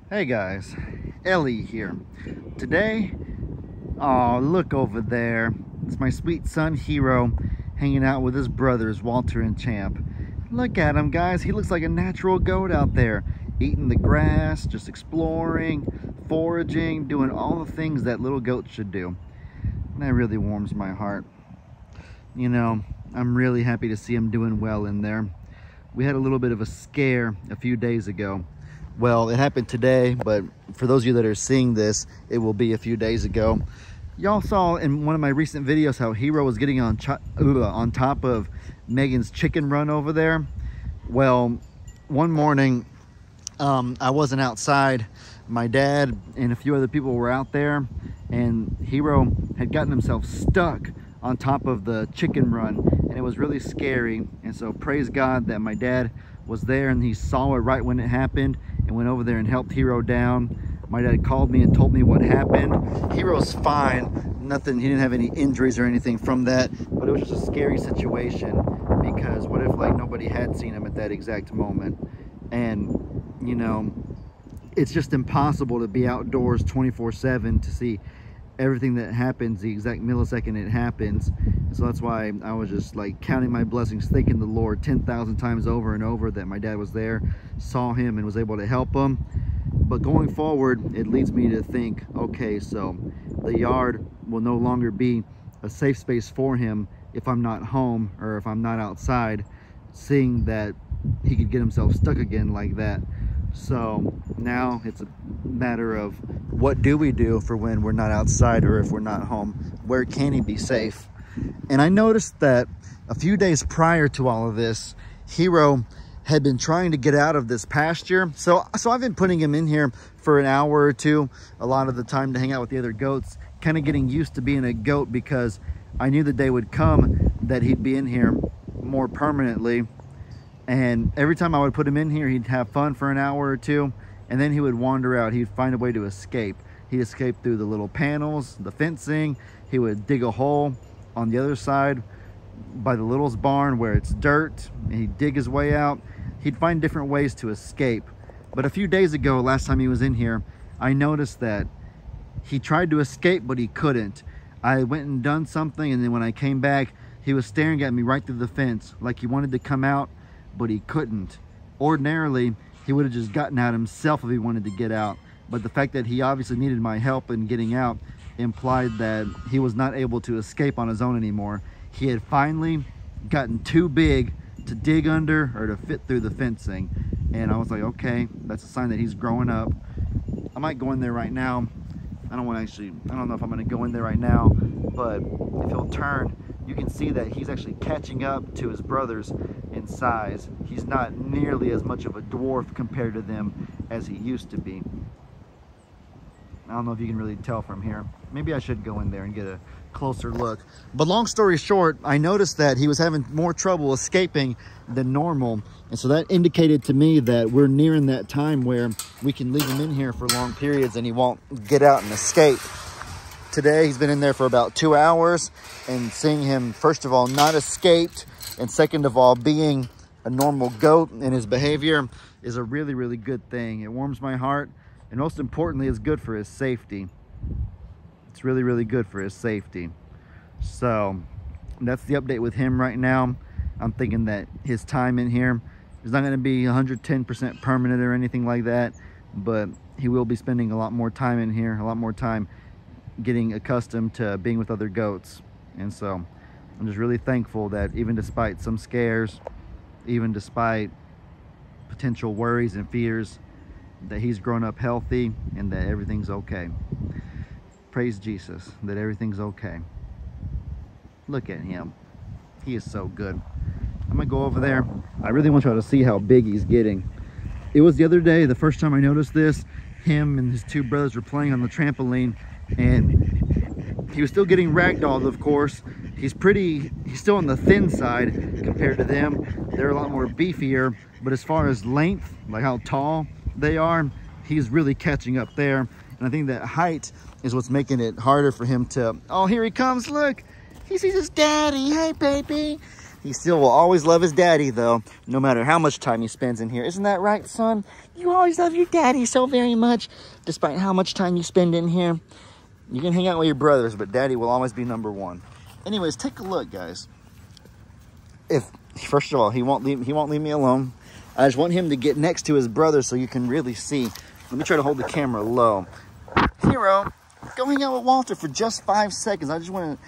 Hey guys, Ellie here. Today, oh look over there. It's my sweet son Hero hanging out with his brothers Walter and Champ. Look at him guys, he looks like a natural goat out there, eating the grass, just exploring, foraging, doing all the things that little goats should do. And that really warms my heart. You know, I'm really happy to see him doing well in there. We had a little bit of a scare a few days ago. Well, it happened today, but for those of you that are seeing this, it will be a few days ago. Y'all saw in one of my recent videos how Hero was getting on top of Megan's chicken run over there. Well, one morning, I wasn't outside. My dad and a few other people were out there, and Hero had gotten himself stuck on top of the chicken run, and it was really scary. And so praise God that my dad was there and he saw it right when it happened and went over there and helped Hero down. My dad called me and told me what happened. Hero's fine, nothing, he didn't have any injuries or anything from that, but it was just a scary situation because what if like nobody had seen him at that exact moment? And you know, it's just impossible to be outdoors 24/7 to see everything that happens the exact millisecond it happens. So that's why I was just like counting my blessings, thanking the Lord 10,000 times over and over that my dad was there, saw him, and was able to help him. But going forward, it leads me to think, okay, so the yard will no longer be a safe space for him if I'm not home or if I'm not outside, seeing that he could get himself stuck again like that. So now it's a matter of what do we do for when we're not outside or if we're not home? Where can he be safe? And I noticed that a few days prior to all of this, Hero had been trying to get out of this pasture. So I've been putting him in here for an hour or two, a lot of the time, to hang out with the other goats, kind of getting used to being a goat, because I knew the day would come that he'd be in here more permanently. And every time I would put him in here, he'd have fun for an hour or two, and then he would wander out. He'd find a way to escape. He'd escape through the little panels, the fencing. He would dig a hole on the other side by the Littles barn where it's dirt, and he'd dig his way out. He'd find different ways to escape. But a few days ago, last time he was in here, I noticed that he tried to escape, but he couldn't. I went and done something, and then when I came back, he was staring at me right through the fence, like he wanted to come out, but he couldn't. Ordinarily, he would have just gotten out himself if he wanted to get out. But the fact that he obviously needed my help in getting out implied that he was not able to escape on his own anymore. He had finally gotten too big to dig under or to fit through the fencing. And I was like, okay, that's a sign that he's growing up. I might go in there right now. I don't know if I'm gonna go in there right now, but if he'll turn, you can see that he's actually catching up to his brothers in size. He's not nearly as much of a dwarf compared to them as he used to be. I don't know if you can really tell from here. Maybe I should go in there and get a closer look. But long story short, I noticed that he was having more trouble escaping than normal. And so that indicated to me that we're nearing that time where we can leave him in here for long periods and he won't get out and escape. Today, he's been in there for about 2 hours, and seeing him, first of all, not escaped, and second of all, being a normal goat in his behavior is a really, really good thing. It warms my heart. And most importantly, it's good for his safety. It's really, really good for his safety. So that's the update with him right now. I'm thinking that his time in here is not going to be 110% permanent or anything like that, but he will be spending a lot more time in here, a lot more time getting accustomed to being with other goats. And so I'm just really thankful that even despite some scares, even despite potential worries and fears, that he's grown up healthy and that everything's okay. Praise Jesus that everything's okay. Look at him. He is so good. I'm gonna go over there. I really want y'all to see how big he's getting. It was the other day, the first time I noticed this, him and his two brothers were playing on the trampoline, and he was still getting ragdolled, of course. He's still on the thin side compared to them. They're a lot more beefier, but as far as length, like how tall they are, he's really catching up there. And I think that height is what's making it harder for him to, oh, here he comes, look, he sees his daddy, hey baby. He still will always love his daddy, though, no matter how much time he spends in here. Isn't that right, son? You always love your daddy so very much, despite how much time you spend in here. You can hang out with your brothers, but daddy will always be number one. Anyways, take a look, guys. First of all, he won't leave me alone. I just want him to get next to his brother so you can really see. Let me try to hold the camera low. Hero, go hang out with Walter for just 5 seconds. I just want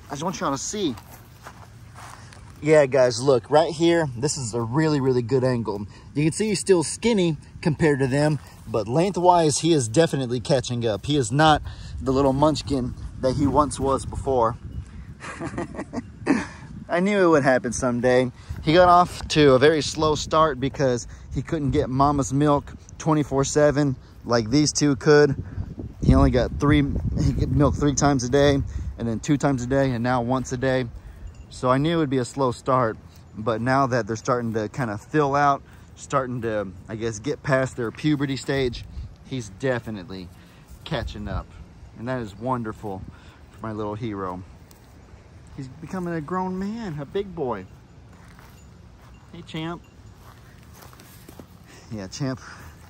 y'all to see. Yeah, guys, look, right here, this is a really, really good angle. You can see he's still skinny compared to them, but lengthwise, he is definitely catching up. He is not the little munchkin that he once was before. I knew it would happen someday. He got off to a very slow start because he couldn't get mama's milk 24/7 like these two could. He only got he get milk 3 times a day, and then 2 times a day, and now once a day. So I knew it would be a slow start, but now that they're starting to kind of fill out, starting to, I guess, get past their puberty stage, he's definitely catching up. And that is wonderful for my little hero. He's becoming a grown man, a big boy. Hey, Champ. Yeah, Champ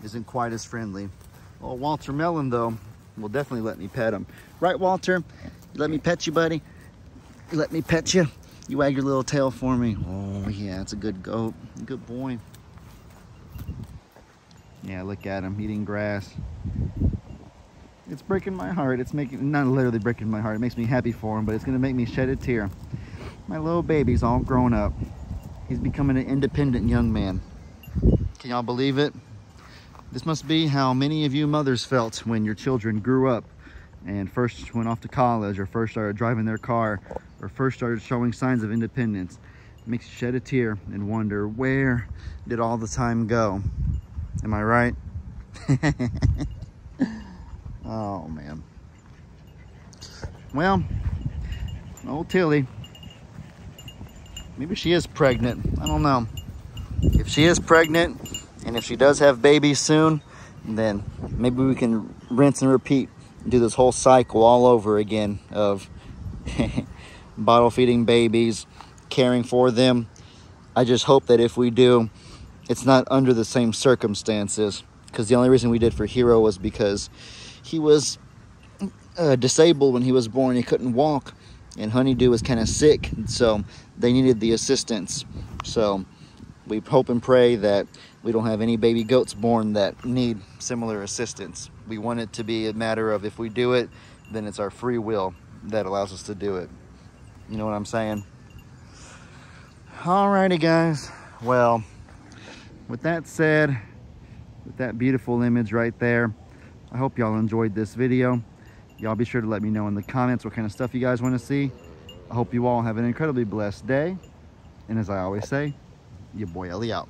isn't quite as friendly. Well, Walter Melon, though, will definitely let me pet him. Right, Walter? You let me pet you, buddy? You let me pet you? You wag your little tail for me. Oh, yeah, it's a good goat. Good boy. Yeah, look at him eating grass. It's breaking my heart. It's making, not literally breaking my heart. It makes me happy for him, but it's going to make me shed a tear. My little baby's all grown up. He's becoming an independent young man. Can y'all believe it? This must be how many of you mothers felt when your children grew up and first went off to college, or first started driving their car, or first started showing signs of independence. It makes you shed a tear and wonder, where did all the time go? Am I right? Oh, man. Well, old Tilly, maybe she is pregnant. I don't know. If she is pregnant, and if she does have babies soon, then maybe we can rinse and repeat, do this whole cycle all over again of bottle feeding babies, caring for them. I just hope that if we do, it's not under the same circumstances, because the only reason we did for Hero was because he was disabled when he was born. He couldn't walk, and Honeydew was kind of sick, so they needed the assistance. So we hope and pray that we don't have any baby goats born that need similar assistance. We want it to be a matter of, if we do it, then it's our free will that allows us to do it. You know what I'm saying? Alrighty, guys. Well, with that said, with that beautiful image right there, I hope y'all enjoyed this video. Y'all be sure to let me know in the comments what kind of stuff you guys want to see. I hope you all have an incredibly blessed day. And as I always say, your boy Ellie out.